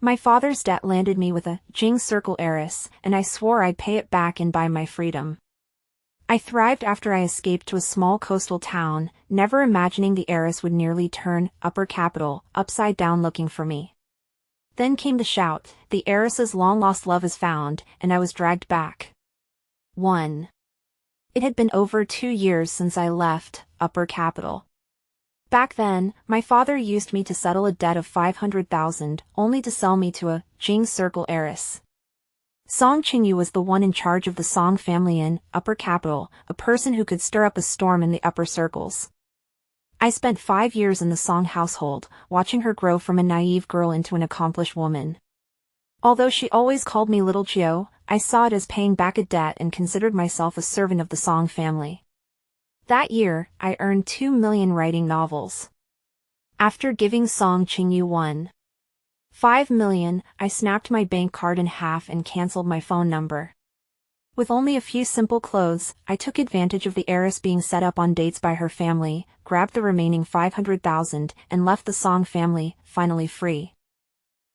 My father's debt landed me with a Jing Circle heiress, and I swore I'd pay it back and buy my freedom. I thrived after I escaped to a small coastal town, never imagining the heiress would nearly turn upper capital upside down looking for me. Then came the shout, the heiress's long-lost love is found, and I was dragged back. 1. It had been over 2 years since I left upper capital. Back then, my father used me to settle a debt of 500,000, only to sell me to a Jing Circle heiress. Song Qingyu was the one in charge of the Song family in upper capital, a person who could stir up a storm in the upper circles. I spent 5 years in the Song household, watching her grow from a naive girl into an accomplished woman. Although she always called me Little Chio, I saw it as paying back a debt and considered myself a servant of the Song family. That year, I earned 2 million writing novels. After giving Song Qingyu 1.5 million, I snapped my bank card in half and cancelled my phone number. With only a few simple clothes, I took advantage of the heiress being set up on dates by her family, grabbed the remaining 500,000, and left the Song family, finally free.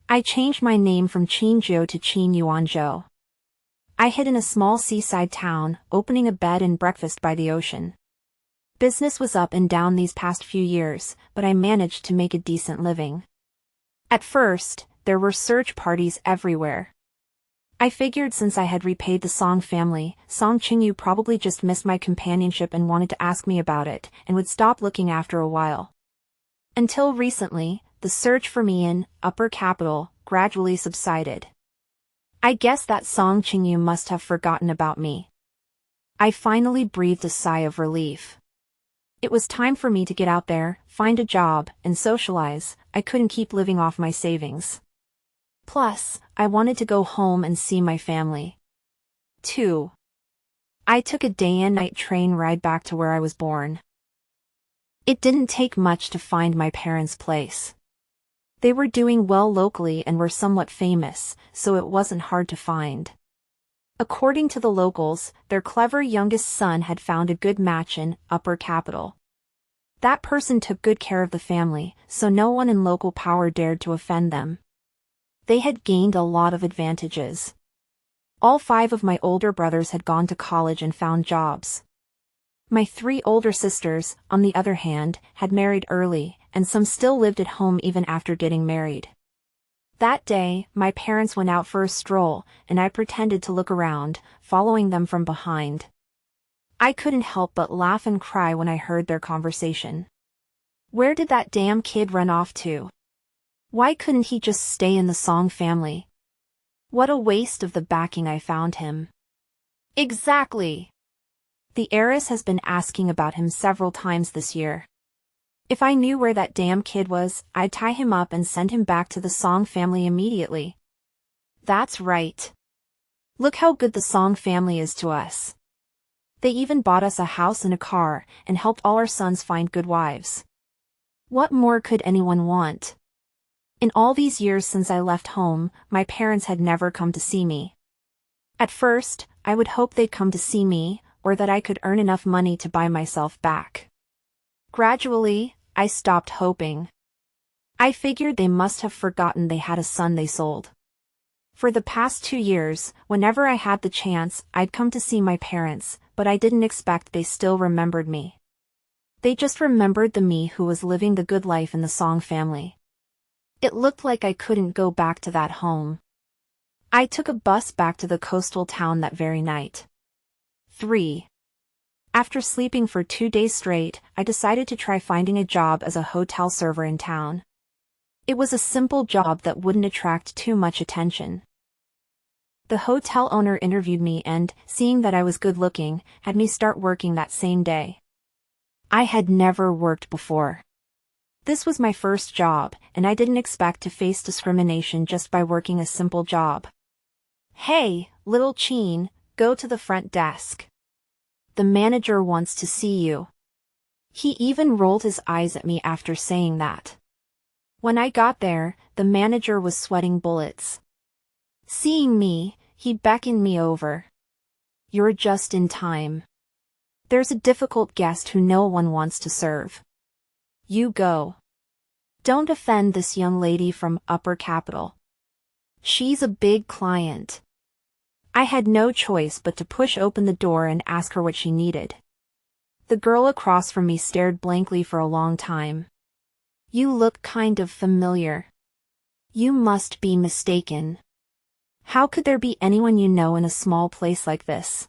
I changed my name from Qingyu to Qin Yuanzhou. I hid in a small seaside town, opening a bed and breakfast by the ocean. Business was up and down these past few years, but I managed to make a decent living. At first, there were search parties everywhere. I figured since I had repaid the Song family, Song Qingyu probably just missed my companionship and wanted to ask me about it, and would stop looking after a while. Until recently, the search for me in upper capital gradually subsided. I guess that Song Qingyu must have forgotten about me. I finally breathed a sigh of relief. It was time for me to get out there, find a job, and socialize. I couldn't keep living off my savings. Plus, I wanted to go home and see my family. 2. I took a day-and-night train ride back to where I was born. It didn't take much to find my parents' place. They were doing well locally and were somewhat famous, so it wasn't hard to find. According to the locals, their clever youngest son had found a good match in upper capital. That person took good care of the family, so no one in local power dared to offend them. They had gained a lot of advantages. All 5 of my older brothers had gone to college and found jobs. My 3 older sisters, on the other hand, had married early, and some still lived at home even after getting married. That day, my parents went out for a stroll, and I pretended to look around, following them from behind. I couldn't help but laugh and cry when I heard their conversation. Where did that damn kid run off to? Why couldn't he just stay in the Song family? What a waste of the backing I found him. Exactly! The heiress has been asking about him several times this year. If I knew where that damn kid was, I'd tie him up and send him back to the Song family immediately. That's right. Look how good the Song family is to us. They even bought us a house and a car, and helped all our sons find good wives. What more could anyone want? In all these years since I left home, my parents had never come to see me. At first, I would hope they'd come to see me, or that I could earn enough money to buy myself back. Gradually, I stopped hoping. I figured they must have forgotten they had a son they sold. For the past 2 years, whenever I had the chance, I'd come to see my parents, but I didn't expect they still remembered me. They just remembered the me who was living the good life in the Song family. It looked like I couldn't go back to that home. I took a bus back to the coastal town that very night. 3. After sleeping for 2 days straight, I decided to try finding a job as a hotel server in town. It was a simple job that wouldn't attract too much attention. The hotel owner interviewed me and, seeing that I was good-looking, had me start working that same day. I had never worked before. This was my first job, and I didn't expect to face discrimination just by working a simple job. "Hey, little Chin, go to the front desk. The manager wants to see you." He even rolled his eyes at me after saying that. When I got there, the manager was sweating bullets. Seeing me, he beckoned me over. "You're just in time. There's a difficult guest who no one wants to serve. You go. Don't offend this young lady from upper capital." She's a big client. I had no choice but to push open the door and ask her what she needed. The girl across from me stared blankly for a long time. You look kind of familiar. You must be mistaken. How could there be anyone you know in a small place like this?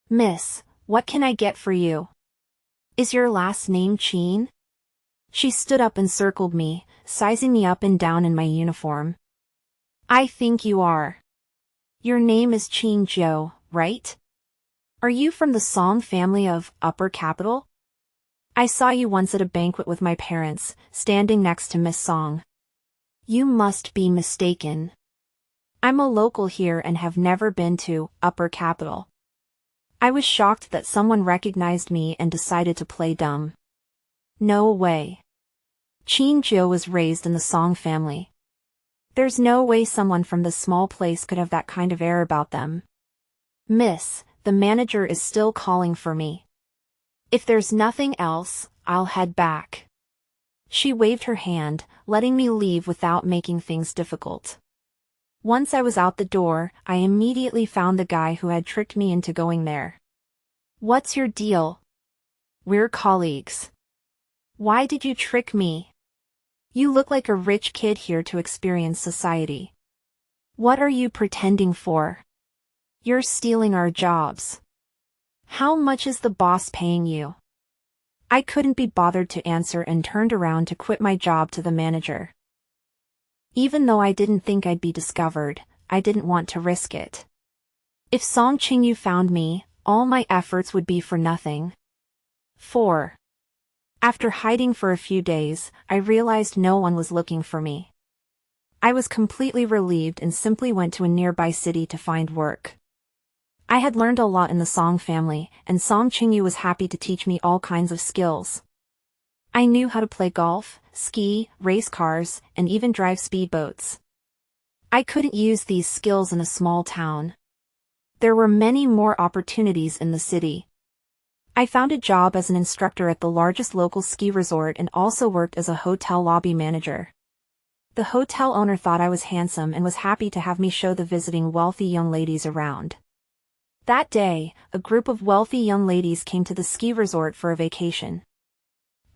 Miss, what can I get for you? Is your last name Qin? She stood up and circled me, sizing me up and down in my uniform. I think you are. Your name is Qingyu, right? Are you from the Song family of upper capital? I saw you once at a banquet with my parents, standing next to Miss Song. You must be mistaken. I'm a local here and have never been to upper capital. I was shocked that someone recognized me and decided to play dumb. No way. Qingyu was raised in the Song family. There's no way someone from this small place could have that kind of air about them. Miss, the manager is still calling for me. If there's nothing else, I'll head back. She waved her hand, letting me leave without making things difficult. Once I was out the door, I immediately found the guy who had tricked me into going there. What's your deal? We're colleagues. Why did you trick me? You look like a rich kid here to experience society. What are you pretending for? You're stealing our jobs. How much is the boss paying you? I couldn't be bothered to answer and turned around to quit my job to the manager. Even though I didn't think I'd be discovered, I didn't want to risk it. If Song Qingyu found me, all my efforts would be for nothing. 4. After hiding for a few days, I realized no one was looking for me. I was completely relieved and simply went to a nearby city to find work. I had learned a lot in the Song family, and Song Qingyu was happy to teach me all kinds of skills. I knew how to play golf, ski, race cars, and even drive speedboats. I couldn't use these skills in a small town. There were many more opportunities in the city. I found a job as an instructor at the largest local ski resort and also worked as a hotel lobby manager. The hotel owner thought I was handsome and was happy to have me show the visiting wealthy young ladies around. That day, a group of wealthy young ladies came to the ski resort for a vacation.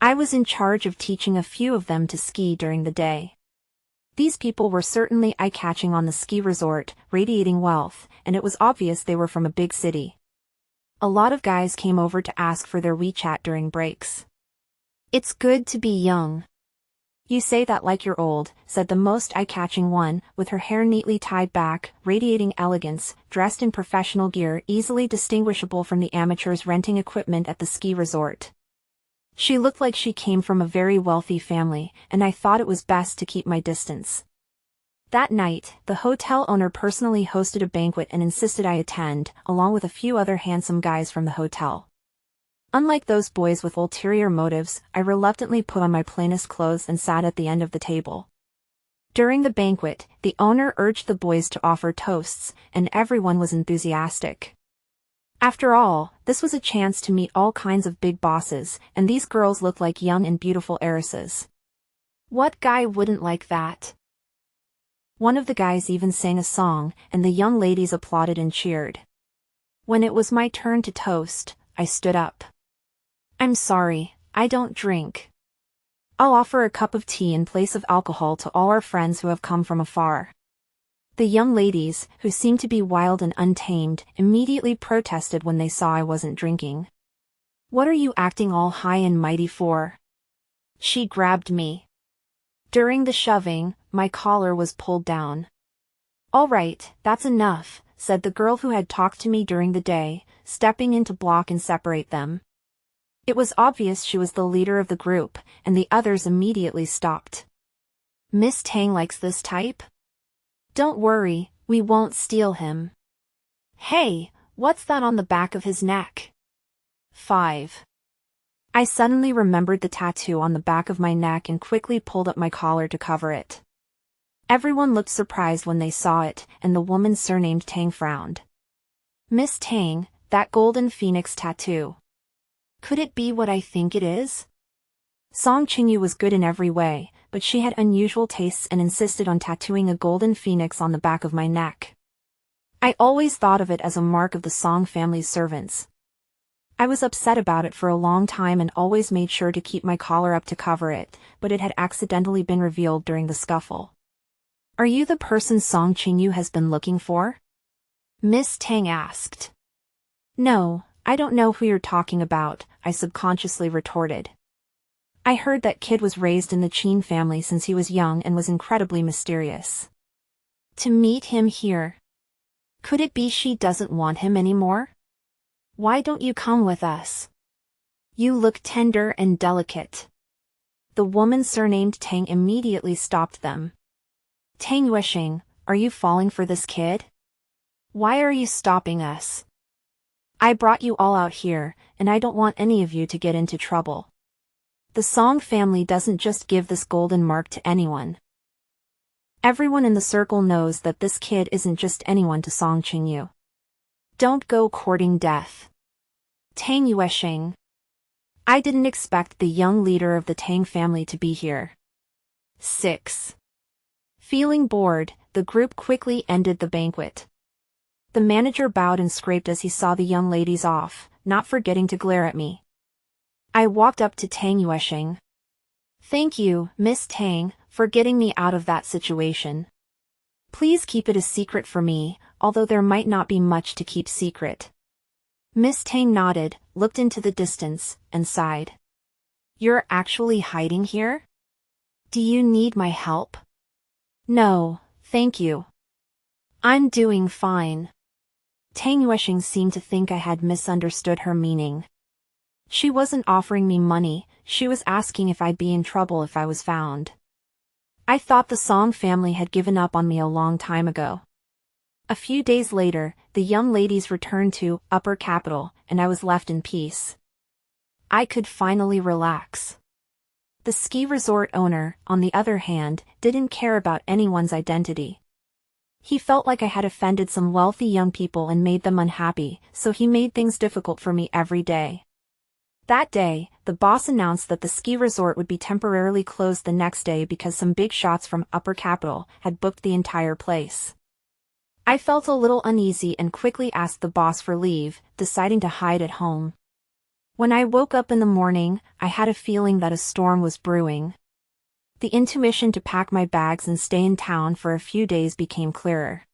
I was in charge of teaching a few of them to ski during the day. These people were certainly eye-catching on the ski resort, radiating wealth, and it was obvious they were from a big city. A lot of guys came over to ask for their WeChat during breaks. It's good to be young. You say that like you're old, said the most eye-catching one, with her hair neatly tied back, radiating elegance, dressed in professional gear easily distinguishable from the amateurs renting equipment at the ski resort. She looked like she came from a very wealthy family, and I thought it was best to keep my distance. That night, the hotel owner personally hosted a banquet and insisted I attend, along with a few other handsome guys from the hotel. Unlike those boys with ulterior motives, I reluctantly put on my plainest clothes and sat at the end of the table. During the banquet, the owner urged the boys to offer toasts, and everyone was enthusiastic. After all, this was a chance to meet all kinds of big bosses, and these girls looked like young and beautiful heiresses. What guy wouldn't like that? One of the guys even sang a song, and the young ladies applauded and cheered. When it was my turn to toast, I stood up. I'm sorry, I don't drink. I'll offer a cup of tea in place of alcohol to all our friends who have come from afar. The young ladies, who seemed to be wild and untamed, immediately protested when they saw I wasn't drinking. What are you acting all high and mighty for? She grabbed me. During the shoving, my collar was pulled down. All right, that's enough, said the girl who had talked to me during the day, stepping in to block and separate them. It was obvious she was the leader of the group, and the others immediately stopped. Miss Tang likes this type? Don't worry, we won't steal him. Hey, what's that on the back of his neck? 5. I suddenly remembered the tattoo on the back of my neck and quickly pulled up my collar to cover it. Everyone looked surprised when they saw it, and the woman surnamed Tang frowned. Miss Tang, that golden phoenix tattoo. Could it be what I think it is? Song Qingyu was good in every way, but she had unusual tastes and insisted on tattooing a golden phoenix on the back of my neck. I always thought of it as a mark of the Song family's servants. I was upset about it for a long time and always made sure to keep my collar up to cover it, but it had accidentally been revealed during the scuffle. "Are you the person Song Qingyu has been looking for?" Miss Tang asked. "No, I don't know who you're talking about," I subconsciously retorted. I heard that kid was raised in the Qin family since he was young and was incredibly mysterious. To meet him here. Could it be she doesn't want him anymore? Why don't you come with us? You look tender and delicate. The woman surnamed Tang immediately stopped them. "Tang Yuexing, are you falling for this kid? Why are you stopping us? I brought you all out here, and I don't want any of you to get into trouble. The Song family doesn't just give this golden mark to anyone. Everyone in the circle knows that this kid isn't just anyone to Song Qingyu. Don't go courting death. Tang Yuexing." I didn't expect the young leader of the Tang family to be here. 6. Feeling bored, the group quickly ended the banquet. The manager bowed and scraped as he saw the young ladies off, not forgetting to glare at me. I walked up to Tang Yuexing. "Thank you, Miss Tang, for getting me out of that situation. Please keep it a secret for me, although there might not be much to keep secret." Miss Tang nodded, looked into the distance, and sighed. "You're actually hiding here? Do you need my help?" "No, thank you. I'm doing fine." Tang Yuexing seemed to think I had misunderstood her meaning. She wasn't offering me money, she was asking if I'd be in trouble if I was found. I thought the Song family had given up on me a long time ago. A few days later, the young ladies returned to Upper Capital, and I was left in peace. I could finally relax. The ski resort owner, on the other hand, didn't care about anyone's identity. He felt like I had offended some wealthy young people and made them unhappy, so he made things difficult for me every day. That day, the boss announced that the ski resort would be temporarily closed the next day because some big shots from Upper Capital had booked the entire place. I felt a little uneasy and quickly asked the boss for leave, deciding to hide at home. When I woke up in the morning, I had a feeling that a storm was brewing. The intuition to pack my bags and stay in town for a few days became clearer.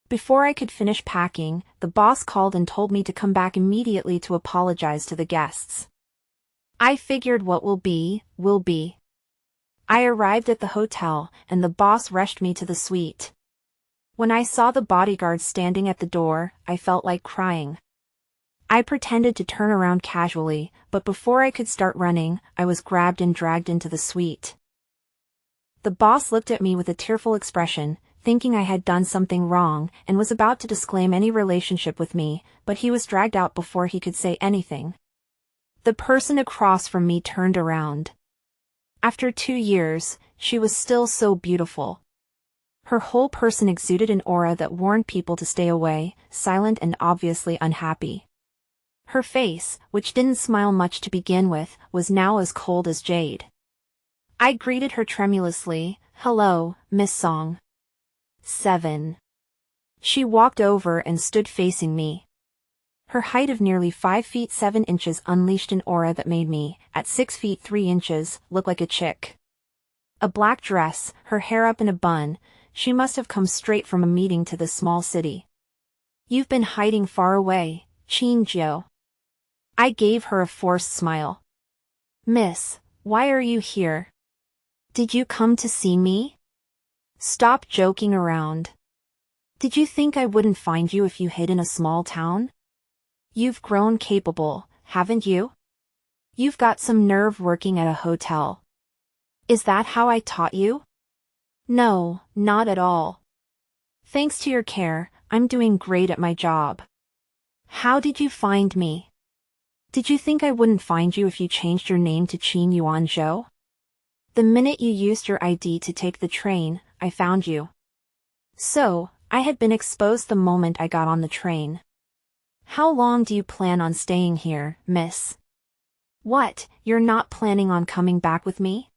Before I could finish packing, the boss called and told me to come back immediately to apologize to the guests. I figured what will be, will be. I arrived at the hotel, and the boss rushed me to the suite. When I saw the bodyguard standing at the door, I felt like crying. I pretended to turn around casually, but before I could start running, I was grabbed and dragged into the suite. The boss looked at me with a tearful expression, thinking I had done something wrong, and was about to disclaim any relationship with me, but he was dragged out before he could say anything. The person across from me turned around. After 2 years, she was still so beautiful. Her whole person exuded an aura that warned people to stay away, silent and obviously unhappy. Her face, which didn't smile much to begin with, was now as cold as jade. I greeted her tremulously, "Hello, Miss Song." 7. She walked over and stood facing me. Her height of nearly 5 feet 7 inches unleashed an aura that made me, at 6 feet 3 inches, look like a chick. A black dress, her hair up in a bun, she must have come straight from a meeting to this small city. "You've been hiding far away, Qingyu." I gave her a forced smile. "Miss, why are you here? Did you come to see me? Stop joking around. Did you think I wouldn't find you if you hid in a small town? You've grown capable, haven't you? You've got some nerve working at a hotel. Is that how I taught you?" "No, not at all. Thanks to your care, I'm doing great at my job." "How did you find me? Did you think I wouldn't find you if you changed your name to Qin Yuanzhou? The minute you used your ID to take the train, I found you. So, I had been exposed the moment I got on the train. How long do you plan on staying here, miss? What, you're not planning on coming back with me?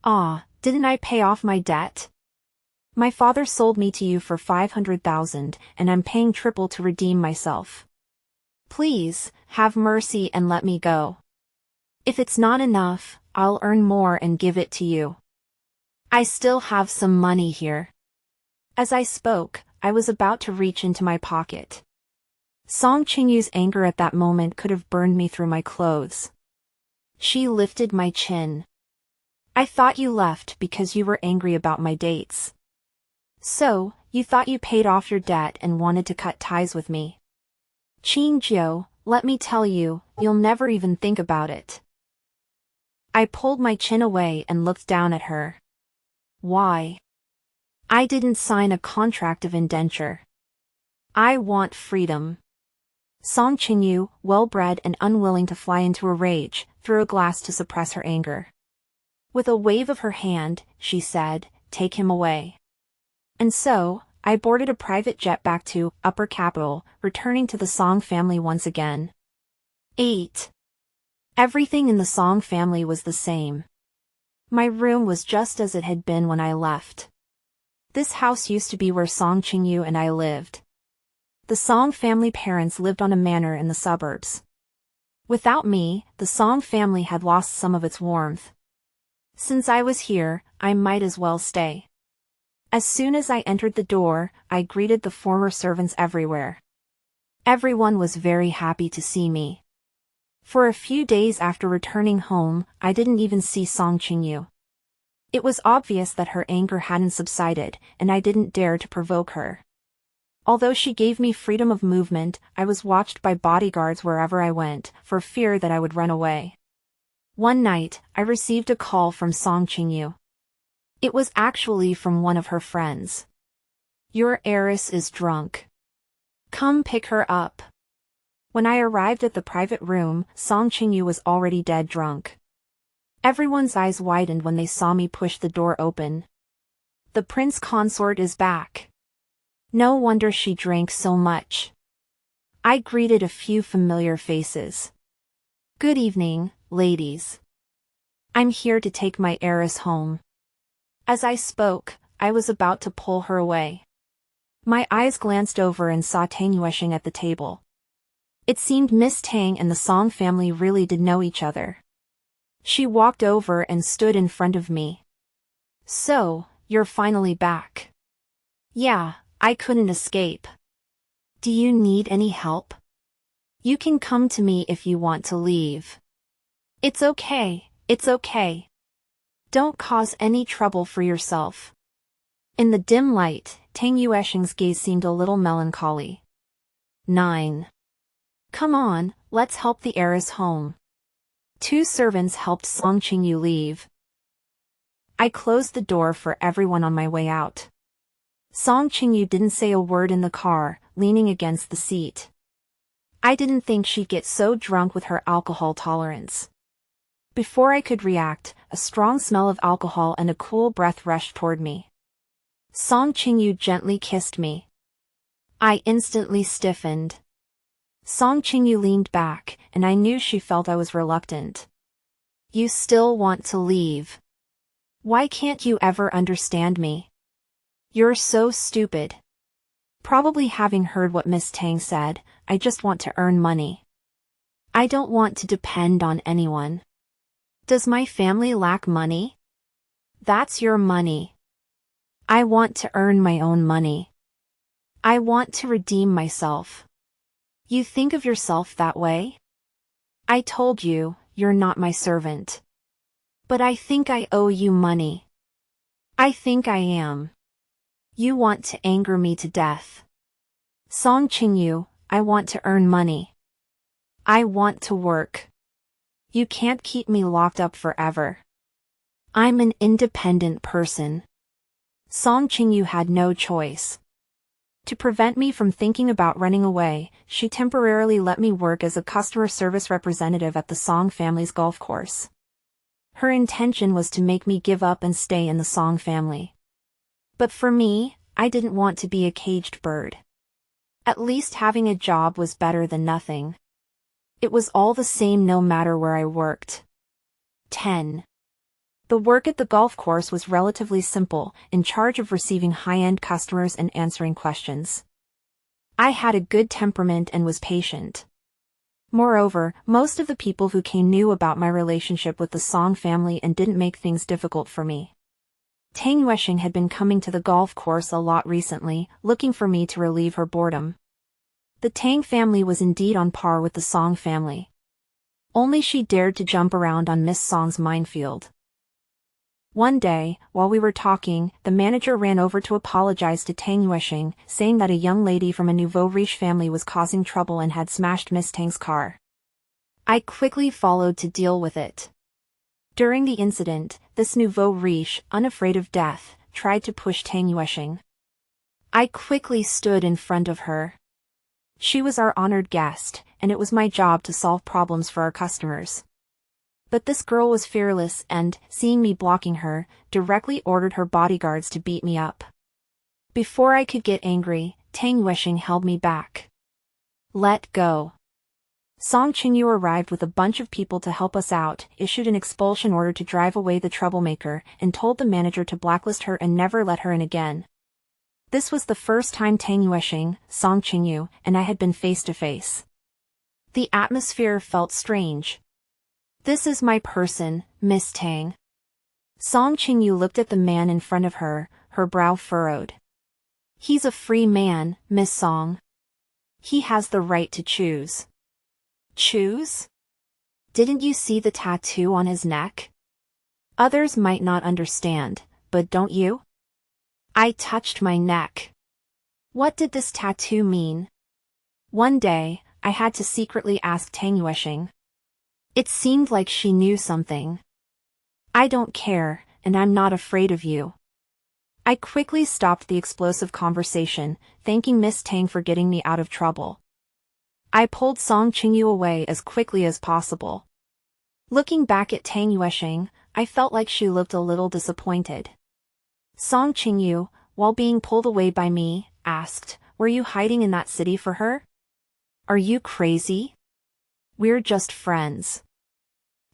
Aw, Didn't I pay off my debt? My father sold me to you for 500,000, and I'm paying triple to redeem myself. Please, have mercy and let me go. If it's not enough, I'll earn more and give it to you. I still have some money here. As I spoke, I was about to reach into my pocket. Song Qingyu's anger at that moment could have burned me through my clothes. She lifted my chin. I thought you left because you were angry about my dates. So, you thought you paid off your debt and wanted to cut ties with me. Qingyu, let me tell you, you'll never even think about it. I pulled my chin away and looked down at her. Why? I didn't sign a contract of indenture. I want freedom. Song Qingyu, well-bred and unwilling to fly into a rage, threw a glass to suppress her anger. With a wave of her hand, she said, "Take him away." And so, I boarded a private jet back to Upper Capital, returning to the Song family once again. 8. Everything in the Song family was the same. My room was just as it had been when I left. This house used to be where Song Qingyu and I lived. The Song family parents lived on a manor in the suburbs. Without me, the Song family had lost some of its warmth. Since I was here, I might as well stay. As soon as I entered the door, I greeted the former servants everywhere. Everyone was very happy to see me. For a few days after returning home, I didn't even see Song Qingyu. It was obvious that her anger hadn't subsided, and I didn't dare to provoke her. Although she gave me freedom of movement, I was watched by bodyguards wherever I went, for fear that I would run away. One night, I received a call from Song Qingyu. It was actually from one of her friends. "Your heiress is drunk. Come pick her up." When I arrived at the private room, Song Qingyu was already dead drunk. Everyone's eyes widened when they saw me push the door open. The prince consort is back. No wonder she drank so much. I greeted a few familiar faces. "Good evening, ladies. I'm here to take my heiress home." As I spoke, I was about to pull her away. My eyes glanced over and saw Tang Yuesheng at the table. It seemed Miss Tang and the Song family really did know each other. She walked over and stood in front of me. "So, you're finally back." "Yeah, I couldn't escape." "Do you need any help? You can come to me if you want to leave." It's okay. Don't cause any trouble for yourself." In the dim light, Tang Yuesheng's gaze seemed a little melancholy. 9. Come on, let's help the heiress home. 2 servants helped Song Qingyu leave. I closed the door for everyone on my way out. Song Qingyu didn't say a word in the car, leaning against the seat. I didn't think she'd get so drunk with her alcohol tolerance. Before I could react, a strong smell of alcohol and a cool breath rushed toward me. Song Qingyu gently kissed me. I instantly stiffened. Song Qingyu leaned back, and I knew she felt I was reluctant. "You still want to leave? Why can't you ever understand me? You're so stupid." Probably having heard what Miss Tang said, I just want to earn money. I don't want to depend on anyone. Does my family lack money? That's your money. I want to earn my own money. I want to redeem myself. You think of yourself that way? I told you, you're not my servant. But I think I owe you money. I think I am. You want to anger me to death. Song Qingyu, I want to earn money. I want to work. You can't keep me locked up forever. I'm an independent person. Song Qingyu had no choice. To prevent me from thinking about running away, she temporarily let me work as a customer service representative at the Song family's golf course. Her intention was to make me give up and stay in the Song family. But for me, I didn't want to be a caged bird. At least having a job was better than nothing. It was all the same no matter where I worked. 10. The work at the golf course was relatively simple, in charge of receiving high-end customers and answering questions. I had a good temperament and was patient. Moreover, most of the people who came knew about my relationship with the Song family and didn't make things difficult for me. Tang Yuexing had been coming to the golf course a lot recently, looking for me to relieve her boredom. The Tang family was indeed on par with the Song family. Only she dared to jump around on Miss Song's minefield. One day, while we were talking, the manager ran over to apologize to Tang Yuexing, saying that a young lady from a nouveau riche family was causing trouble and had smashed Miss Tang's car. I quickly followed to deal with it. During the incident, this nouveau riche, unafraid of death, tried to push Tang Yuexing. I quickly stood in front of her. She was our honored guest, and it was my job to solve problems for our customers. But this girl was fearless and, seeing me blocking her, directly ordered her bodyguards to beat me up. Before I could get angry, Tang Yuexing held me back. Let go. Song Qingyu arrived with a bunch of people to help us out, issued an expulsion order to drive away the troublemaker, and told the manager to blacklist her and never let her in again. This was the first time Tang Yuexing, Song Qingyu, and I had been face to face. The atmosphere felt strange. This is my person, Miss Tang. Song Qingyu looked at the man in front of her, her brow furrowed. He's a free man, Miss Song. He has the right to choose. Choose? Didn't you see the tattoo on his neck? Others might not understand, but don't you? I touched my neck. What did this tattoo mean? One day, I had to secretly ask Tang Yuexing. It seemed like she knew something. I don't care, and I'm not afraid of you. I quickly stopped the explosive conversation, thanking Miss Tang for getting me out of trouble. I pulled Song Qingyu away as quickly as possible. Looking back at Tang Yuexing, I felt like she looked a little disappointed. Song Qingyu, while being pulled away by me, asked, "Were you hiding in that city for her? Are you crazy? We're just friends.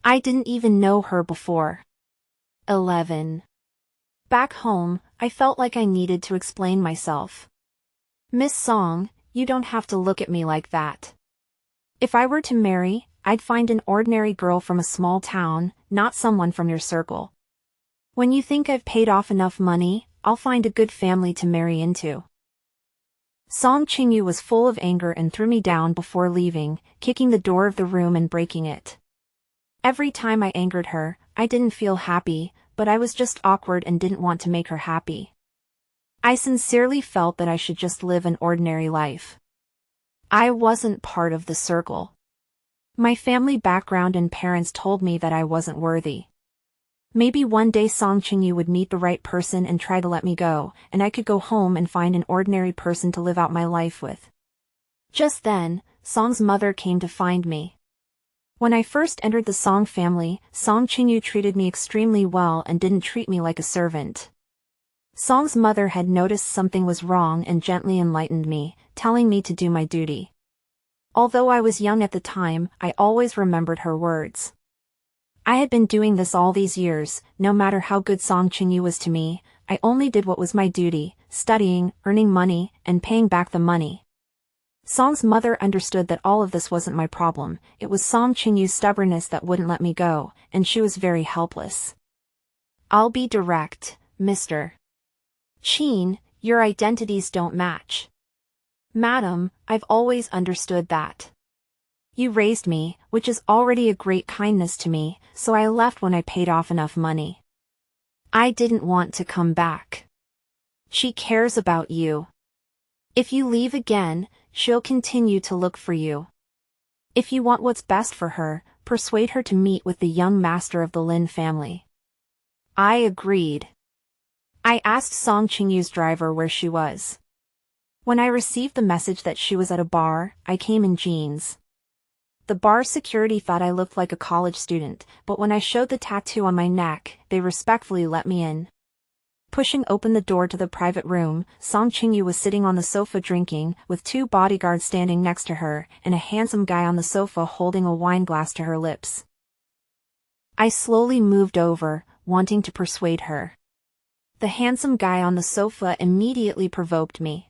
I didn't even know her before." 11. Back home, I felt like I needed to explain myself. Miss Song, you don't have to look at me like that. If I were to marry, I'd find an ordinary girl from a small town, not someone from your circle. When you think I've paid off enough money, I'll find a good family to marry into. Song Qingyu was full of anger and threw me down before leaving, kicking the door of the room and breaking it. Every time I angered her, I didn't feel happy, but I was just awkward and didn't want to make her happy. I sincerely felt that I should just live an ordinary life. I wasn't part of the circle. My family background and parents told me that I wasn't worthy. Maybe one day Song Qingyu would meet the right person and try to let me go, and I could go home and find an ordinary person to live out my life with. Just then, Song's mother came to find me. When I first entered the Song family, Song Qingyu treated me extremely well and didn't treat me like a servant. Song's mother had noticed something was wrong and gently enlightened me, telling me to do my duty. Although I was young at the time, I always remembered her words. I had been doing this all these years. No matter how good Song Qingyu was to me, I only did what was my duty, studying, earning money, and paying back the money. Song's mother understood that all of this wasn't my problem, it was Song Qingyu's stubbornness that wouldn't let me go, and she was very helpless. "I'll be direct, Mr. Qin, your identities don't match. Madam, I've always understood that. You raised me, which is already a great kindness to me, so I left when I paid off enough money. I didn't want to come back. She cares about you. If you leave again, she'll continue to look for you. If you want what's best for her, persuade her to meet with the young master of the Lin family." I agreed. I asked Song Qingyu's driver where she was. When I received the message that she was at a bar, I came in jeans. The bar security thought I looked like a college student, but when I showed the tattoo on my neck, they respectfully let me in. Pushing open the door to the private room, Song Qingyu was sitting on the sofa drinking, with 2 bodyguards standing next to her, and a handsome guy on the sofa holding a wine glass to her lips. I slowly moved over, wanting to persuade her. The handsome guy on the sofa immediately provoked me.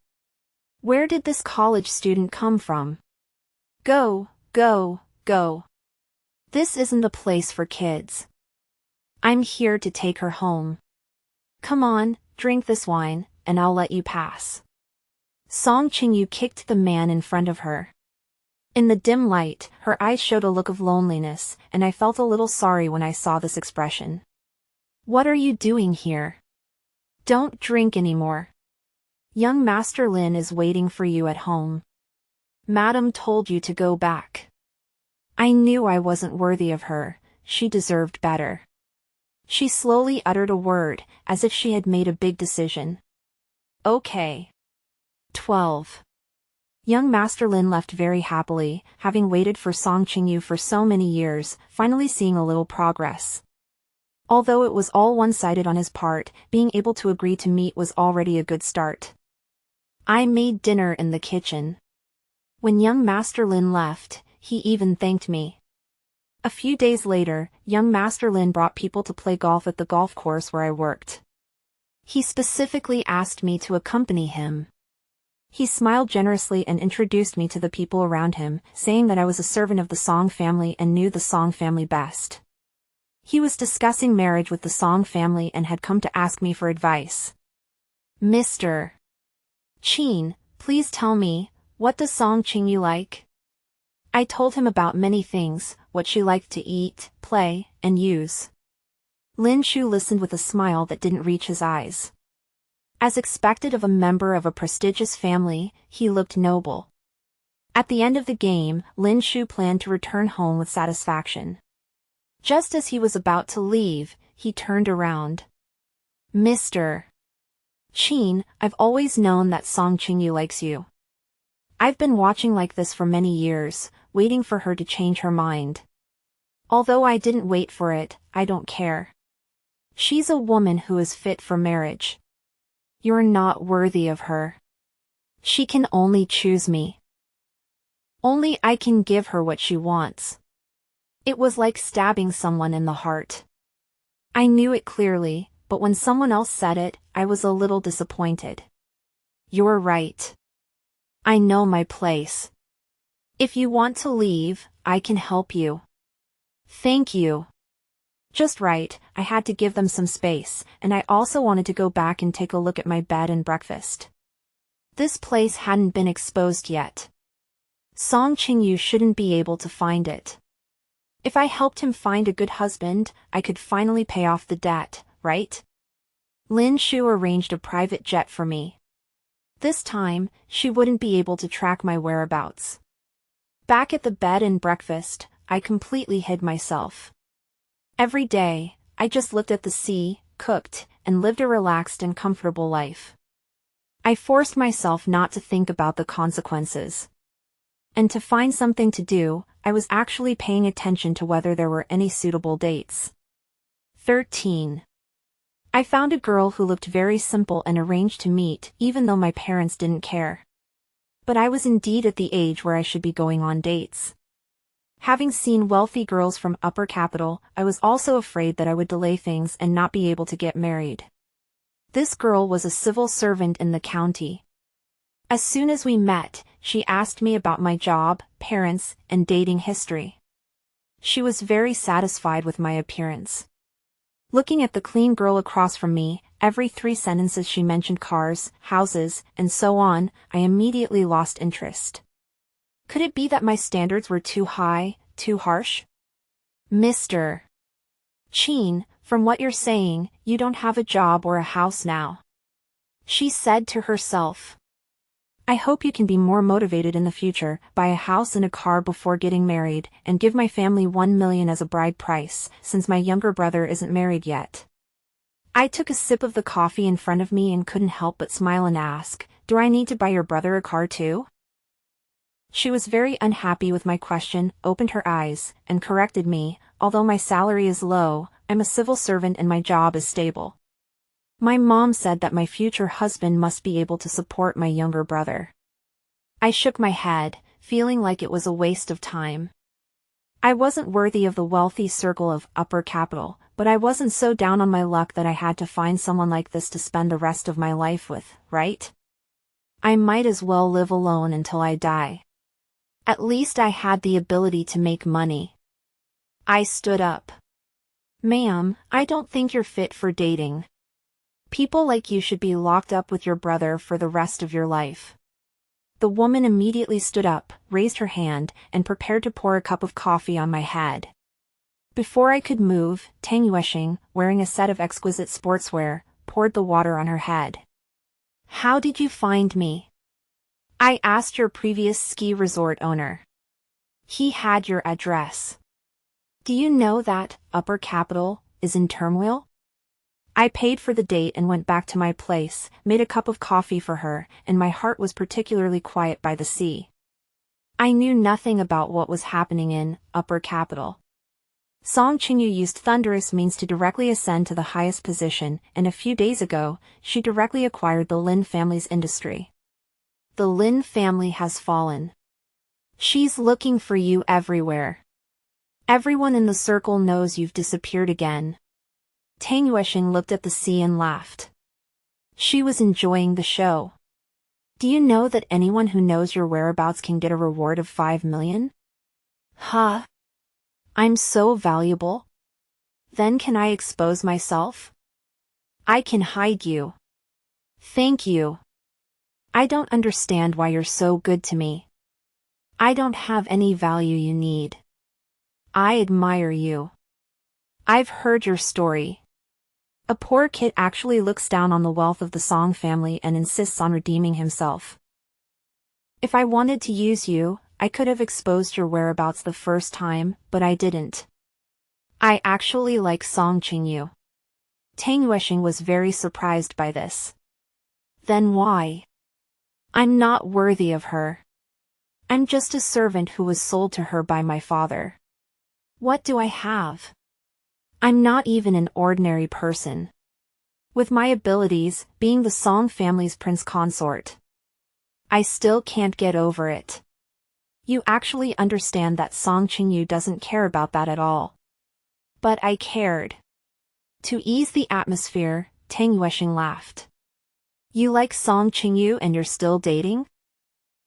Where did this college student come from? Go, go, go. This isn't the place for kids. I'm here to take her home. Come on, drink this wine, and I'll let you pass. Song Qingyu kicked the man in front of her. In the dim light, her eyes showed a look of loneliness, and I felt a little sorry when I saw this expression. What are you doing here? Don't drink anymore. Young Master Lin is waiting for you at home. Madam told you to go back. I knew I wasn't worthy of her, she deserved better. She slowly uttered a word, as if she had made a big decision. Okay. 12. Young Master Lin left very happily, having waited for Song Qingyu for so many years, finally seeing a little progress. Although it was all one-sided on his part, being able to agree to meet was already a good start. I made dinner in the kitchen. When young Master Lin left, he even thanked me. A few days later, young Master Lin brought people to play golf at the golf course where I worked. He specifically asked me to accompany him. He smiled generously and introduced me to the people around him, saying that I was a servant of the Song family and knew the Song family best. He was discussing marriage with the Song family and had come to ask me for advice. Mr. Qin, please tell me, what does Song Qingyu like? I told him about many things, what she liked to eat, play, and use. Lin Shu listened with a smile that didn't reach his eyes. As expected of a member of a prestigious family, he looked noble. At the end of the game, Lin Shu planned to return home with satisfaction. Just as he was about to leave, he turned around. Mr. Qin, I've always known that Song Qingyu likes you. I've been watching like this for many years, waiting for her to change her mind. Although I didn't wait for it, I don't care. She's a woman who is fit for marriage. You're not worthy of her. She can only choose me. Only I can give her what she wants. It was like stabbing someone in the heart. I knew it clearly, but when someone else said it, I was a little disappointed. You're right. I know my place. If you want to leave, I can help you. Thank you. Just right, I had to give them some space, and I also wanted to go back and take a look at my bed and breakfast. This place hadn't been exposed yet. Song Qingyu shouldn't be able to find it. If I helped him find a good husband, I could finally pay off the debt, right? Lin Shu arranged a private jet for me. This time, she wouldn't be able to track my whereabouts. Back at the bed and breakfast, I completely hid myself. Every day, I just looked at the sea, cooked, and lived a relaxed and comfortable life. I forced myself not to think about the consequences. And to find something to do, I was actually paying attention to whether there were any suitable dates. 13. I found a girl who looked very simple and arranged to meet, even though my parents didn't care. But I was indeed at the age where I should be going on dates. Having seen wealthy girls from upper capital, I was also afraid that I would delay things and not be able to get married. This girl was a civil servant in the county. As soon as we met, she asked me about my job, parents, and dating history. She was very satisfied with my appearance. Looking at the clean girl across from me, every 3 sentences she mentioned cars, houses, and so on, I immediately lost interest. Could it be that my standards were too high, too harsh? Mr. Qin, from what you're saying, you don't have a job or a house now. She said to herself. I hope you can be more motivated in the future, buy a house and a car before getting married, and give my family 1 million as a bride price, since my younger brother isn't married yet. I took a sip of the coffee in front of me and couldn't help but smile and ask, do I need to buy your brother a car too? She was very unhappy with my question, opened her eyes, and corrected me, although my salary is low, I'm a civil servant and my job is stable. My mom said that my future husband must be able to support my younger brother. I shook my head, feeling like it was a waste of time. I wasn't worthy of the wealthy circle of upper capital, but I wasn't so down on my luck that I had to find someone like this to spend the rest of my life with, right? I might as well live alone until I die. At least I had the ability to make money. I stood up. Ma'am, I don't think you're fit for dating. People like you should be locked up with your brother for the rest of your life. The woman immediately stood up, raised her hand, and prepared to pour a cup of coffee on my head. Before I could move, Tang Yuexing, wearing a set of exquisite sportswear, poured the water on her head. How did you find me? I asked your previous ski resort owner. He had your address. Do you know that Upper Capital is in turmoil? I paid for the date and went back to my place, made a cup of coffee for her, and my heart was particularly quiet by the sea. I knew nothing about what was happening in Upper Capital. Song Qingyu used thunderous means to directly ascend to the highest position, and a few days ago, she directly acquired the Lin family's industry. The Lin family has fallen. She's looking for you everywhere. Everyone in the circle knows you've disappeared again. Tang Yuexing looked at the sea and laughed. She was enjoying the show. Do you know that anyone who knows your whereabouts can get a reward of 5 million? Huh? I'm so valuable? Then can I expose myself? I can hide you. Thank you. I don't understand why you're so good to me. I don't have any value you need. I admire you. I've heard your story. A poor kid actually looks down on the wealth of the Song family and insists on redeeming himself. If I wanted to use you, I could have exposed your whereabouts the first time, but I didn't. I actually like Song Qingyu. Tang Yuexing was very surprised by this. Then why? I'm not worthy of her. I'm just a servant who was sold to her by my father. What do I have? I'm not even an ordinary person. With my abilities, being the Song family's prince consort. I still can't get over it. You actually understand that Song Qingyu doesn't care about that at all. But I cared. To ease the atmosphere, Tang Yuexing laughed. You like Song Qingyu and you're still dating?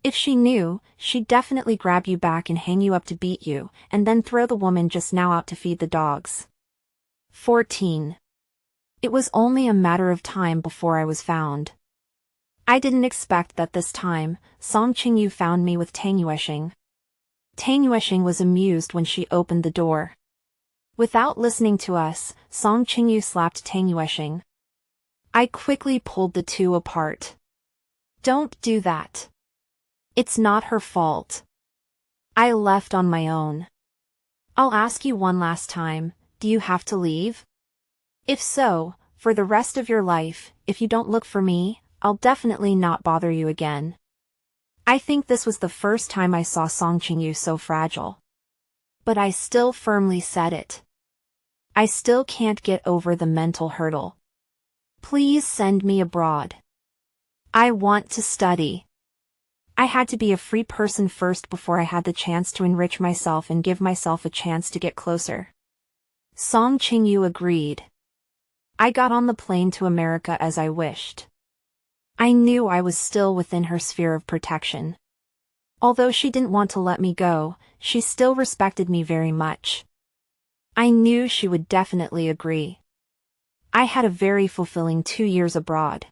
If she knew, she'd definitely grab you back and hang you up to beat you, and then throw the woman just now out to feed the dogs. 14. It was only a matter of time before I was found. I didn't expect that this time, Song Qingyu found me with Tang Yuexing. Tang Yuexing was amused when she opened the door. Without listening to us, Song Qingyu slapped Tang Yuexing. I quickly pulled the two apart. Don't do that. It's not her fault. I left on my own. I'll ask you one last time, do you have to leave? If so, for the rest of your life, if you don't look for me, I'll definitely not bother you again. I think this was the first time I saw Song Qingyu so fragile. But I still firmly said it. I still can't get over the mental hurdle. Please send me abroad. I want to study. I had to be a free person first before I had the chance to enrich myself and give myself a chance to get closer. Song Qingyu agreed. I got on the plane to America as I wished. I knew I was still within her sphere of protection. Although she didn't want to let me go, she still respected me very much. I knew she would definitely agree. I had a very fulfilling 2 years abroad.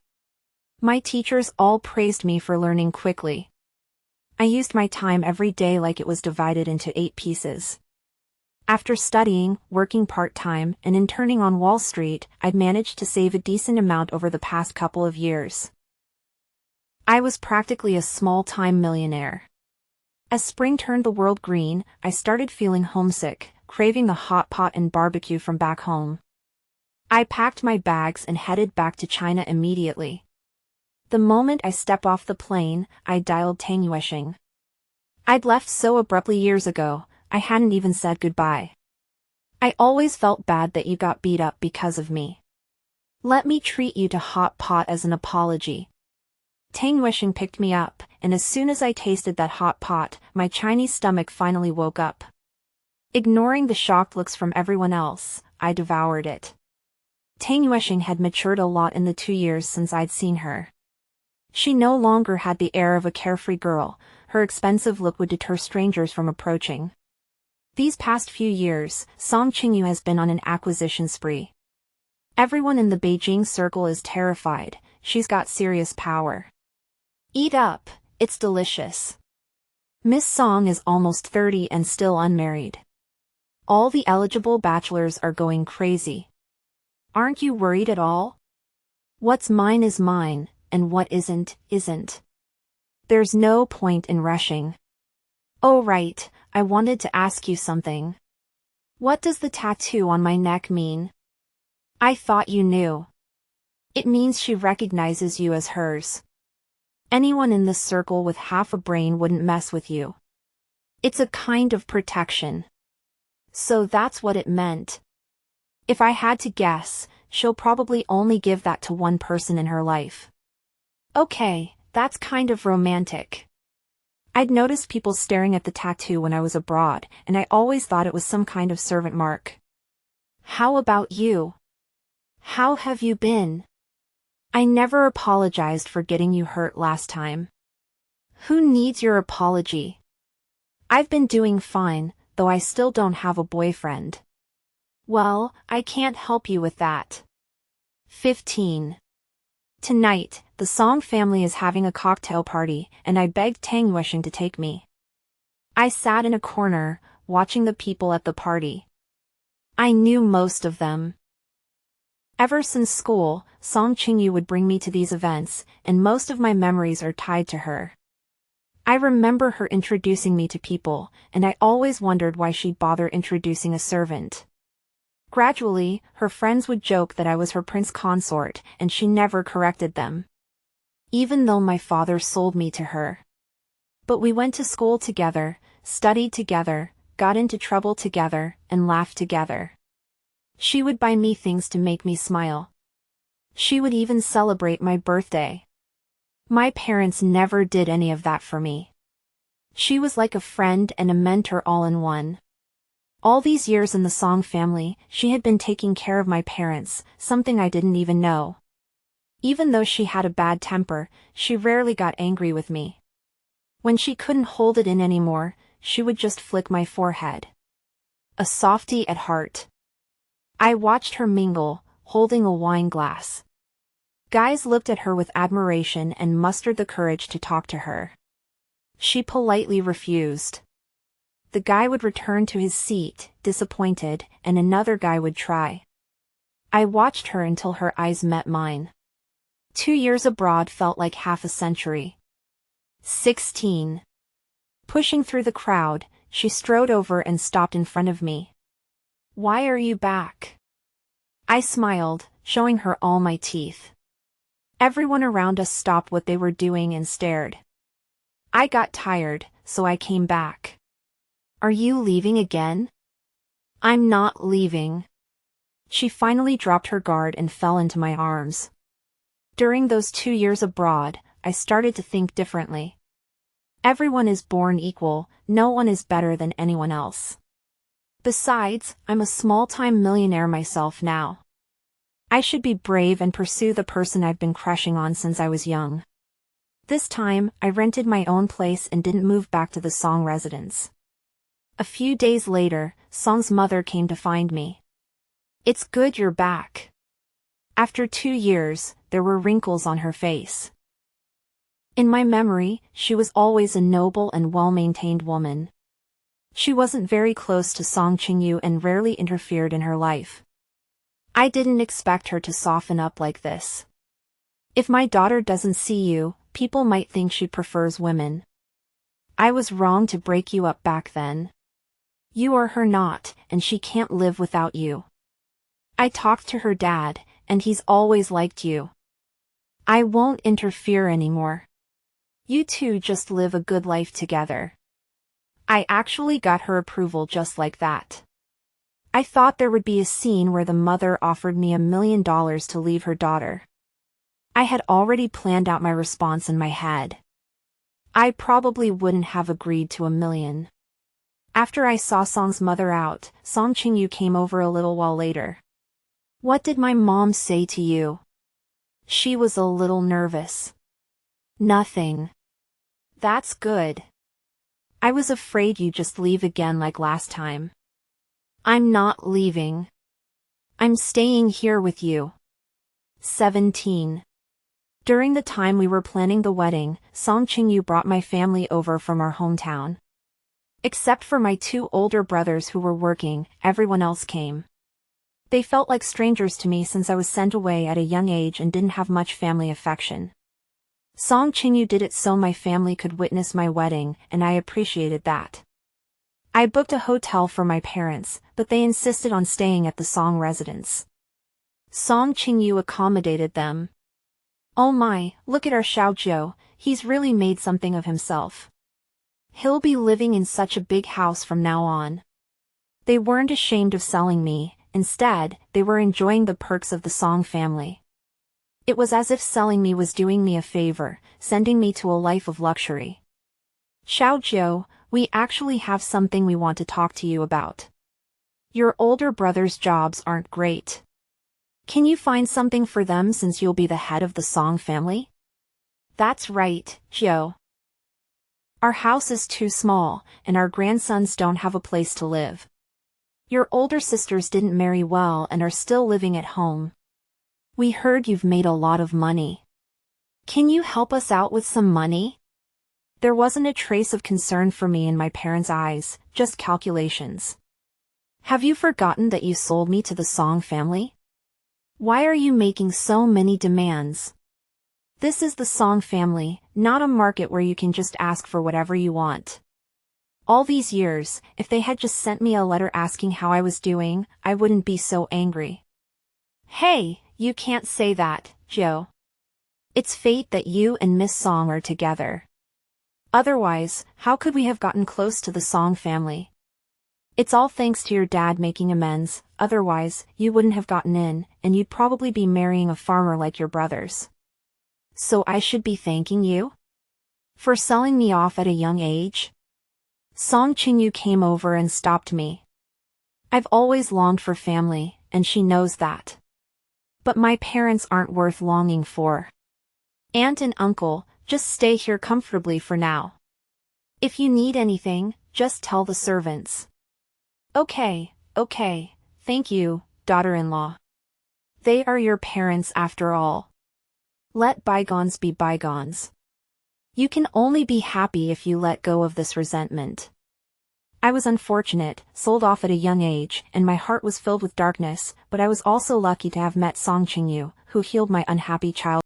My teachers all praised me for learning quickly. I used my time every day like it was divided into 8 pieces. After studying, working part-time, and interning on Wall Street, I'd managed to save a decent amount over the past couple of years. I was practically a small-time millionaire. As spring turned the world green, I started feeling homesick, craving the hot pot and barbecue from back home. I packed my bags and headed back to China immediately. The moment I stepped off the plane, I dialed Tang Yuexing. I'd left so abruptly years ago, I hadn't even said goodbye. I always felt bad that you got beat up because of me. Let me treat you to hot pot as an apology. Tang Yuexing picked me up, and as soon as I tasted that hot pot, my Chinese stomach finally woke up. Ignoring the shocked looks from everyone else, I devoured it. Tang Yuesheng had matured a lot in the 2 years since I'd seen her. She no longer had the air of a carefree girl. Her expensive look would deter strangers from approaching. These past few years, Song Qingyu has been on an acquisition spree. Everyone in the Beijing circle is terrified. She's got serious power. Eat up, it's delicious. Miss Song is almost 30 and still unmarried. All the eligible bachelors are going crazy. Aren't you worried at all? What's mine is mine, and what isn't, isn't. There's no point in rushing. Oh right, I wanted to ask you something. What does the tattoo on my neck mean? I thought you knew. It means she recognizes you as hers. Anyone in this circle with half a brain wouldn't mess with you. It's a kind of protection. So that's what it meant. If I had to guess, she'll probably only give that to one person in her life. Okay, that's kind of romantic. I'd noticed people staring at the tattoo when I was abroad, and I always thought it was some kind of servant mark. How about you? How have you been? I never apologized for getting you hurt last time. Who needs your apology? I've been doing fine, though I still don't have a boyfriend. Well, I can't help you with that. 15. Tonight, the Song family is having a cocktail party, and I begged Tang Yuesheng to take me. I sat in a corner, watching the people at the party. I knew most of them. Ever since school, Song Qingyu would bring me to these events, and most of my memories are tied to her. I remember her introducing me to people, and I always wondered why she'd bother introducing a servant. Gradually, her friends would joke that I was her prince consort, and she never corrected them. Even though my father sold me to her. But we went to school together, studied together, got into trouble together, and laughed together. She would buy me things to make me smile. She would even celebrate my birthday. My parents never did any of that for me. She was like a friend and a mentor all in one. All these years in the Song family, she had been taking care of my parents, something I didn't even know. Even though she had a bad temper, she rarely got angry with me. When she couldn't hold it in anymore, she would just flick my forehead. A softie at heart. I watched her mingle, holding a wine glass. Guys looked at her with admiration and mustered the courage to talk to her. She politely refused. The guy would return to his seat, disappointed, and another guy would try. I watched her until her eyes met mine. 2 years abroad felt like half a century. 16. Pushing through the crowd, she strode over and stopped in front of me. Why are you back? I smiled, showing her all my teeth. Everyone around us stopped what they were doing and stared. I got tired, so I came back. Are you leaving again? I'm not leaving. She finally dropped her guard and fell into my arms. During those 2 years abroad, I started to think differently. Everyone is born equal, no one is better than anyone else. Besides, I'm a small-time millionaire myself now. I should be brave and pursue the person I've been crushing on since I was young. This time, I rented my own place and didn't move back to the Song residence. A few days later, Song's mother came to find me. It's good you're back. After 2 years, there were wrinkles on her face. In my memory, she was always a noble and well-maintained woman. She wasn't very close to Song Qingyu and rarely interfered in her life. I didn't expect her to soften up like this. If my daughter doesn't see you, people might think she prefers women. I was wrong to break you up back then. You are her not, and she can't live without you. I talked to her dad, and he's always liked you. I won't interfere anymore. You two just live a good life together. I actually got her approval just like that. I thought there would be a scene where the mother offered me $1 million to leave her daughter. I had already planned out my response in my head. I probably wouldn't have agreed to $1 million. After I saw Song's mother out, Song Qingyu came over a little while later. What did my mom say to you? She was a little nervous. Nothing. That's good. I was afraid you'd just leave again like last time. I'm not leaving. I'm staying here with you. 17. During the time we were planning the wedding, Song Qingyu brought my family over from our hometown. Except for my 2 older brothers who were working, everyone else came. They felt like strangers to me since I was sent away at a young age and didn't have much family affection. Song Qingyu did it so my family could witness my wedding, and I appreciated that. I booked a hotel for my parents, but they insisted on staying at the Song residence. Song Qingyu accommodated them. Oh my, look at our Xiaojiu, he's really made something of himself. He'll be living in such a big house from now on. They weren't ashamed of selling me, instead, they were enjoying the perks of the Song family. It was as if selling me was doing me a favor, sending me to a life of luxury. Xiaojiu, we actually have something we want to talk to you about. Your older brother's jobs aren't great. Can you find something for them since you'll be the head of the Song family? That's right, Jiu. Our house is too small, and our grandsons don't have a place to live. Your older sisters didn't marry well and are still living at home. We heard you've made a lot of money. Can you help us out with some money? There wasn't a trace of concern for me in my parents' eyes, just calculations. Have you forgotten that you sold me to the Song family? Why are you making so many demands? This is the Song family, not a market where you can just ask for whatever you want. All these years, if they had just sent me a letter asking how I was doing, I wouldn't be so angry. Hey, you can't say that, Jiu. It's fate that you and Miss Song are together. Otherwise, how could we have gotten close to the Song family? It's all thanks to your dad making amends, otherwise, you wouldn't have gotten in, and you'd probably be marrying a farmer like your brothers. So I should be thanking you? For selling me off at a young age? Song Qingyu came over and stopped me. I've always longed for family, and she knows that. But my parents aren't worth longing for. Aunt and uncle, just stay here comfortably for now. If you need anything, just tell the servants. Okay, thank you, daughter-in-law. They are your parents after all. Let bygones be bygones. You can only be happy if you let go of this resentment. I was unfortunate, sold off at a young age, and my heart was filled with darkness, but I was also lucky to have met Song Qingyu, who healed my unhappy childhood.